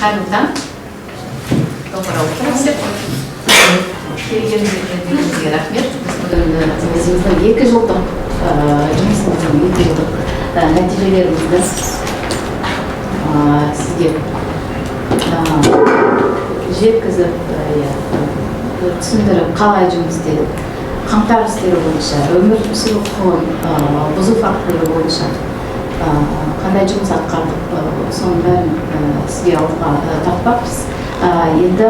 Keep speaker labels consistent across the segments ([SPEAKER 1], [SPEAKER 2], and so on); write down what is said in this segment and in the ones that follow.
[SPEAKER 1] қайырлы таң. Тоқырау тұрасып. Келгеніңізге рахмет. Біз бүгін 2 жылдық жұмысымыздың 2 жылдық нәтижелерімізді сізге жеткізіп, түсіндіріп, қалай жұмыс істедік, қамтар істері бойынша, өмір сүру құқығын бұзу фактілері бойынша қандай жұмыс атқардық, соның бәрін сізге алға тартпақпыз. Енді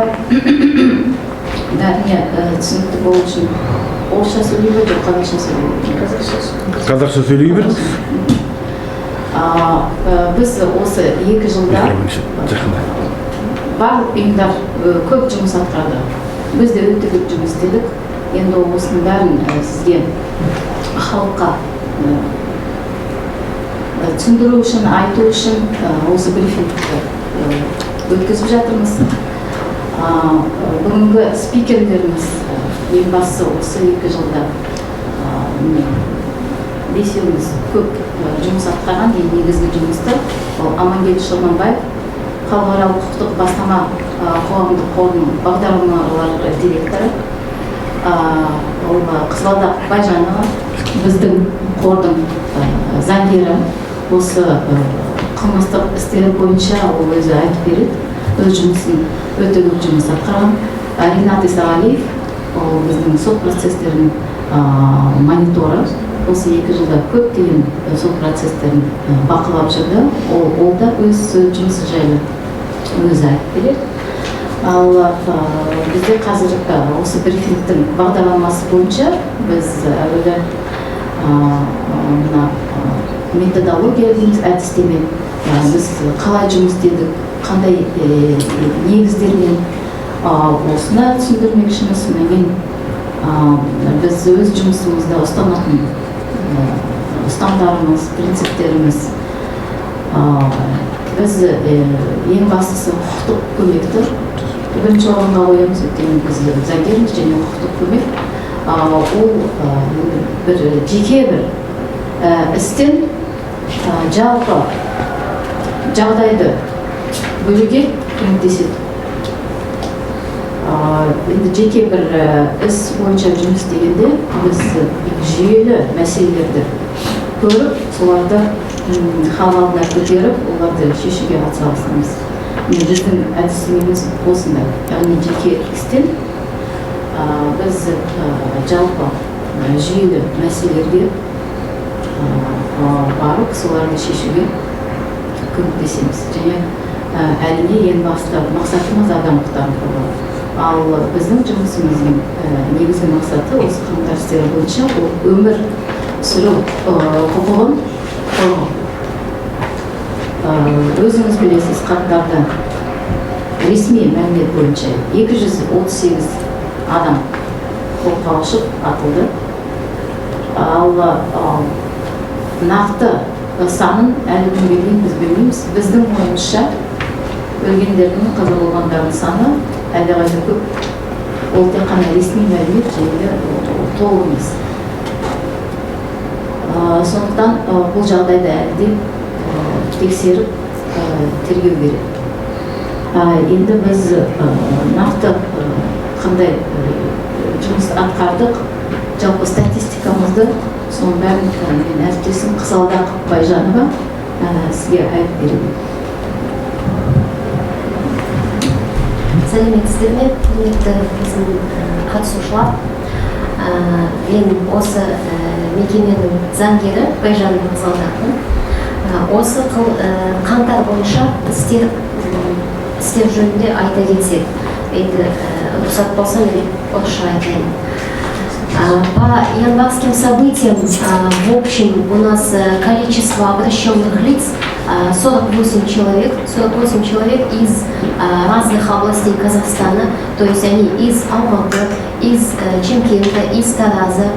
[SPEAKER 1] бәріне түсінікті болу үшін орысша сөйлей ме, жоқ қазақша сөйлей ме?
[SPEAKER 2] Қазақша сөйлей беріңіз.
[SPEAKER 1] Біз осы 2 жылда барлық ұйымдар көп жұмыс атқарды. Біз де өте көп жұмыс істедік. Енді осының бәрін сізге халыққа түсіндіру үшін, айту үшін осы брифингті өткізіп жатырмыз. Бүгінгі спикерлеріміз ең бастысы осы 2 жылда 5-еуіміз көп жұмыс атқарған. Негізгі жұмысты Амангелді Шорманбаев, халықаралық құқықтық бастама қоғамдық қорының бағдарламалар директоры, Қызылорда Байжанова, біздің қордың заңгері, осы қылмыстық істері бойынша ол өзі айтып береді. Өз жұмысын өте көп жұмыс атқарған. Ринат Исағалиев, ол біздің сот процестерінің мониторы. Осы 2 жылда көптеген сот процестерін бақылап жүрді. Ол да өз жұмысы жайлы өзі айтып береді. Ал бізде қазір осы брифингтің бағдарламасы бойынша біз әуелі методология дейміз, әдістеме, біз қалай жұмыс істедік, қандай негіздермен осыны түсіндірмекшіміз. Содан кейін біз өз жұмысымызда ұстанатын ұстандарымыз, принциптеріміз, біз ең бастысы құқықтық көмекті бірінші орынға қоямыз. Өйткені біз заңгерміз және құқықтық көмек ол бір жеке бір істен жалпы жағдайды бөлуге көмектеседі. Енді жеке бір іс бойынша жұмыс істегенде біз жүйелі мәселелерді көріп, соларды халық алдына көтеріп, оларды шешуге атсалысамыз. Біздің әдістемеміз осындай. Яғни жеке істен біз жалпы жүйелі мәселелерге барып, соларды шешуге көмектесеміз. Және әрине ең басты мақсатымыз адам құқықтарын қорғау. Ал біздің жұмысымыздың негізгі мақсаты осы қамтар істері бойынша өмір сүру құқығын қорғау. Өзіңіз білесіз, қаңтарда ресми мәлімет бойынша 238 адам қолға алынып атылды. Ал нақты санын әлі күнге дейін біз білмейміз. Біздің ойымызша өлгендердің, қаза болғандардың саны әлдеқайда көп. Ол тек қана ресми мәлімет және толық емес. Сондықтан бұл жағдайды әлі тексеріп тергеу керек. Енді біз нақты қандай жұмыс атқардық, жалпы статистикамызды, соның бәрін мен әріптесім Қызылорда Байжанова сізге айтып беремін.
[SPEAKER 3] Сәлеметсіздер ме, құрметті біздің қатысушылар. Мен осы мекеменің заңгері Байжанова Қызылордақтың. Осы қаңтар бойынша істер жөнінде айта кетсек, енді рұқсат болса мен орысша айтайын. По январским событиям, в общем, у нас количество обращенных лиц 48 человек из разных областей Казахстана, то есть они из Алматы, из Чимкента, из Тараза,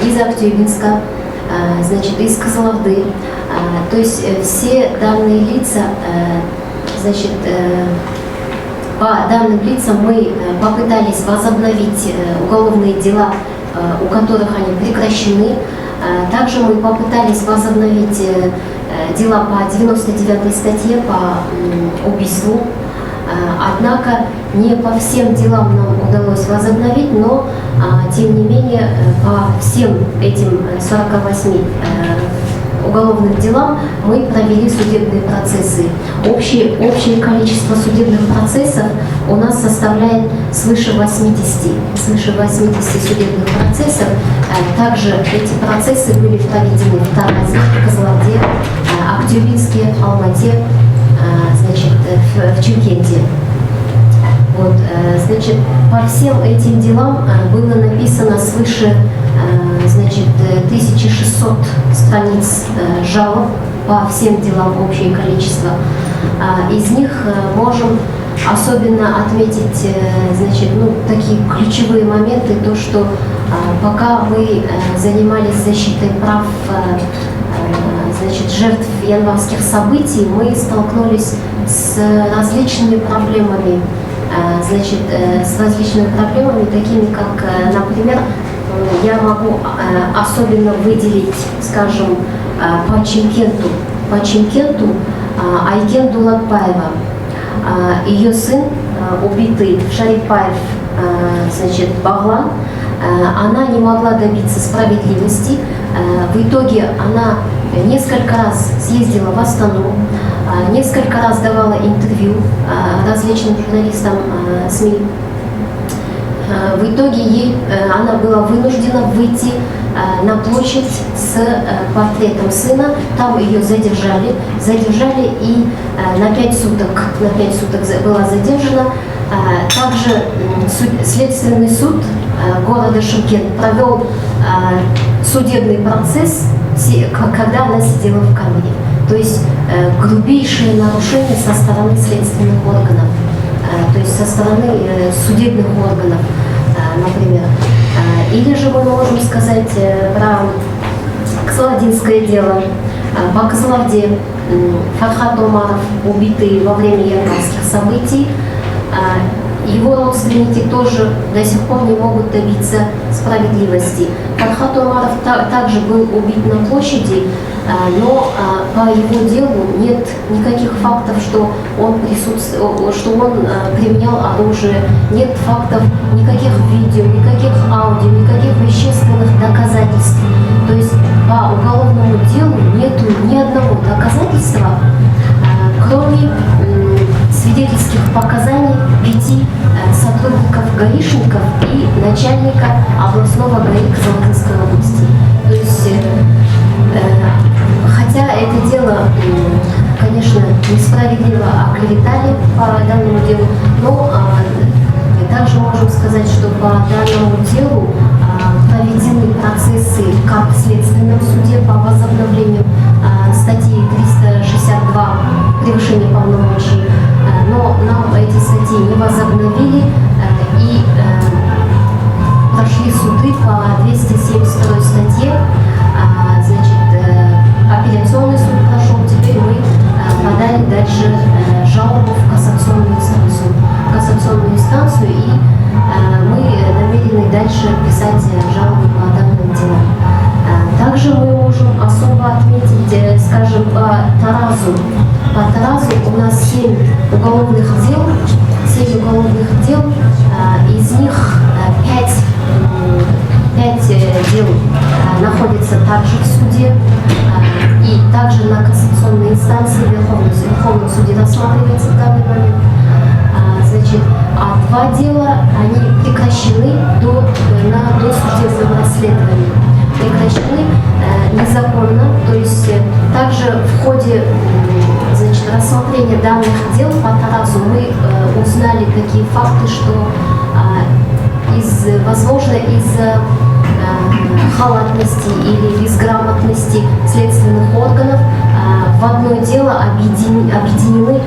[SPEAKER 3] из Актюбинска, значит, из Кызылорды. То есть все данные лица, значит, по данным лицам мы попытались возобновить уголовные дела, у которых они прекращены. Также мы попытались возобновить дела по 99 статье по убийству Однако не по всем делам нам удалось возобновить, но тем не менее по всем этим 48 уголовным делам мы провели судебные процессы. Общее количество судебных процессов у нас составляет свыше 80 судебных процессов. Также эти процессы были проведены в Таразе, Кызылорде, Актюбинске, Алмате, значит, в Чимкенте. Вот, значит, по всем этим делам было написано свыше, значит, 1600 страниц жалоб по всем делам, общее количество. Из них можем особенно отметить, значит, такие ключевые моменты, то, что пока мы занимались защитой прав, значит, жертв январских событий, мы столкнулись с различными проблемами, значит, такими как, например, я могу особенно выделить, скажем, по Чимкенту Айкен Дулатбаева. Ее сын, убитый Шарипаев, значит, Баглан, она не могла добиться справедливости. В итоге она несколько раз съездила в Астану, несколько раз давала интервью различным журналистам СМИ. В итоге она была вынуждена выйти на площадь с портретом сына. Там ее задержали и на 5 суток была задержана. Также Следственный суд города Шымкент провел судебный процесс, когда она сидела в камере. То есть грубейшее нарушение со стороны следственных органов, то есть со стороны судебных органов, например. Или же мы можем сказать про Кызылординское дело. По Кызылорде Фархат Омаров, убитый во время январских событий, его родственники тоже до сих пор не могут добиться справедливости. Фархат Омаров также был убит на площади, но по его делу нет никаких фактов, что он применял оружие, нет фактов, никаких видео, никаких аудио, никаких вещественных доказательств. То есть по уголовному делу нету ни одного доказательства, кроме свидетельских показаний 5 сотрудников-гаишников и начальника областного ГАИ Кызылординской области. То есть, хотя это дело, конечно, несправедливо оклеветали по данному делу, но также можем сказать, что по данному делу проведены процессы как в Следственном суде по возобновлению статьи 362 «Превышение полномочий», но нам эти статьи не возобновили и прошли суды по 272 статье. Значит, апелляционный суд прошел, теперь мы подали дальше жалобу в кассационную инстанцию, и мы намерены дальше писать жалобы по данным делам. Также мы можем особо отметить, скажем, по Таразу. По Таразу у нас 7 уголовных дел, из них 5 дел находятся также в суде, и также на кассационной инстанции в Верховном суде рассматривается в данный момент. Значит, 2 дела они прекращены на досудебном расследовании. Прекращены незаконно, то есть также в ходе, значит, рассмотрения данных дел по Таразу мы узнали такие факты, что возможно из-за халатности или безграмотности следственных органов в одно дело объединены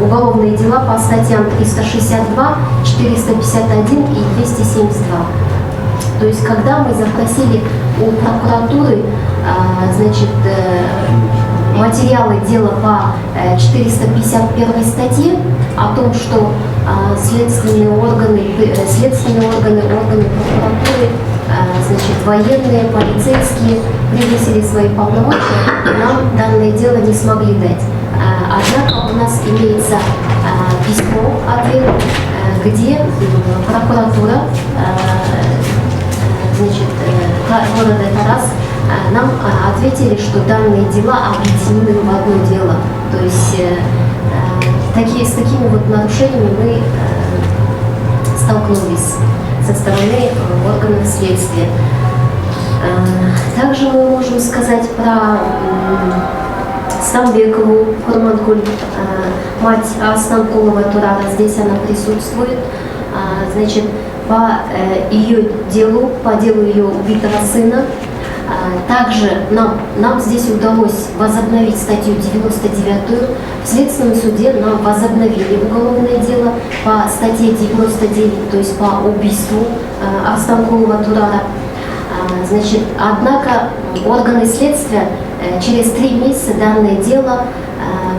[SPEAKER 3] уголовные дела по статьям 362, 451 и 272. То есть, когда мы запросили у прокуратуры, значит, материалы дела по 451 статье о том, что следственные органы прокуратуры, значит, военные, полицейские превысили свои полномочия, нам данное дело не смогли дать. Однако у нас имеется письмо ответ, где прокуратура значит, города Тарас нам ответили, что данные дела объединены в одно дело. То есть с такими вот нарушениями мы столкнулись со стороны органов следствия. Также мы можем сказать про Стамбекову Курманкуль, мать Астанкулова Турара. Здесь она присутствует. Значит, по ее делу, по делу ее убитого сына, также нам здесь удалось возобновить статью 99. В Следственном суде нам возобновили уголовное дело по статье 99, то есть по убийству Астанкулова Турара. Значит, однако органы следствия через 3 месяца данное дело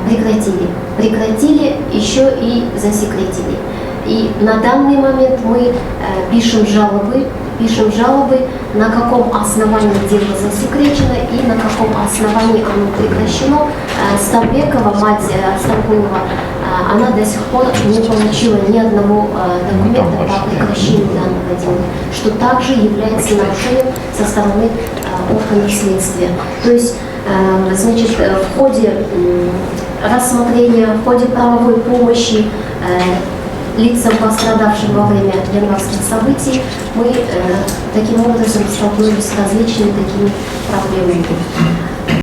[SPEAKER 3] прекратили, еще и засекретили. И на данный момент мы пишем жалобы, на каком основании дело засекречено и на каком основании оно прекращено. Стамбекова, мать Астанкулова, она до сих пор не получила ни одного документа по прекращению данного дела, что также является нарушением со стороны органов следствия. То есть, значит, в ходе рассмотрения, в ходе правовой помощи лицам, пострадавшим во время январских событий, мы таким образом столкнулись с различными такими проблемами.